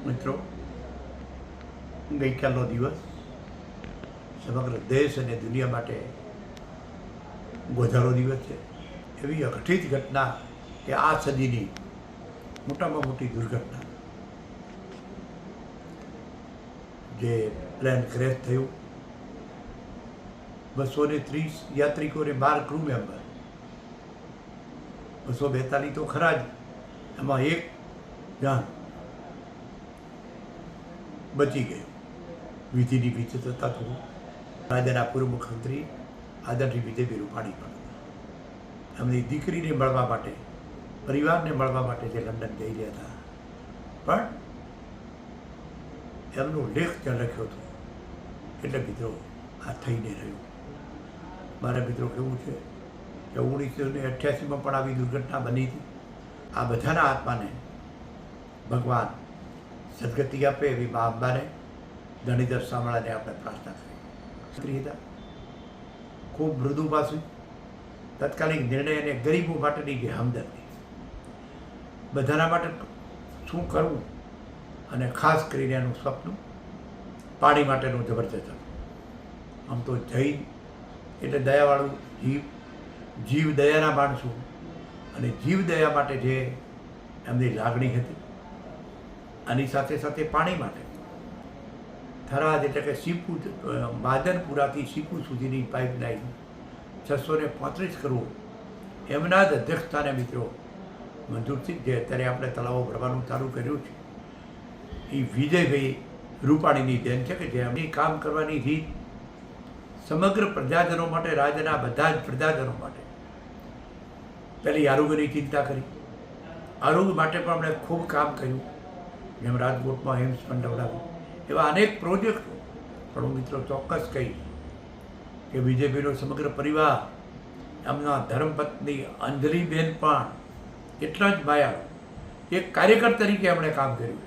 મિત્રો, ગઈકાલનો દિવસ સમગ્ર દેશ અને દુનિયા માટે ગોઝારો દિવસ છે. એવી અઘટિત ઘટના કે આ સદીની મોટામાં મોટી દુર્ઘટના જે પ્લેન ક્રેશ થયું, 230 યાત્રિકોને 12 ક્રૂ મેમ્બર, 242 તો ખરા જ, એમાં એક જાન બચી ગયું. વિધિની વિચિત્રતા તો રાજ્યના પૂર્વ મુખ્યમંત્રી આદરણીય વિજયભાઈ રૂપાણી પણ એમની દીકરીને મળવા માટે, પરિવારને મળવા માટે જે લંડન જઈ રહ્યા હતા, પણ એમનો લેખ ત્યાં લખ્યો હતો. એટલે મિત્રો, આ થઈને રહ્યું. મારા મિત્રો કેવું છે કે 1988માં પણ આવી દુર્ઘટના બની હતી. આ બધાના આત્માને ભગવાન સદગતિ આપે એવી મા અંબાને, ધણીધર શામળાને આપણે પ્રાર્થના કરી. હતા ખૂબ મૃદુ પાસું, તાત્કાલિક નિર્ણય અને ગરીબો માટેની જે હમદર્દી, બધાના માટે શું કરવું, અને ખાસ કરીને એનું સ્વપ્ન પાણી માટેનું જબરજસ્ત હતું. આમ તો જૈન એટલે દયાવાળું જીવ દયાના માણસો, અને જીવ દયા માટે જે એમની લાગણી હતી, આની સાથે સાથે પાણી માટે થરાદ એટલે કે સીપુ, માદનપુરાથી સીપુ સુધીની પાઇપલાઇન 635 કરોડ એમના જ અધ્યક્ષસ્થાને મિત્રો મંજૂર થઈ. જે અત્યારે આપણે તળાવો ભરવાનું ચાલુ કર્યું છે, એ વિજયભાઈ રૂપાણીની દેન છે કે જે એમની કામ કરવાની રીત સમગ્ર પ્રજાજનો માટે, રાજ્યના બધા જ પ્રજાજનો માટે પહેલી આરોગ્યની ચિંતા કરી. આરોગ્ય માટે પણ આપણે ખૂબ કામ કર્યું, જેમ રાજકોટમાં એમ્સ પણ ડવડાવ્યું, એવા અનેક પ્રોજેક્ટો. પણ હું મિત્રો ચોક્કસ કહીશ કે બીજેપીનો સમગ્ર પરિવાર, એમના ધર્મપત્ની અંજલિબેન પણ એટલા જ માયાળુ એક કાર્યકર તરીકે એમણે કામ કર્યું.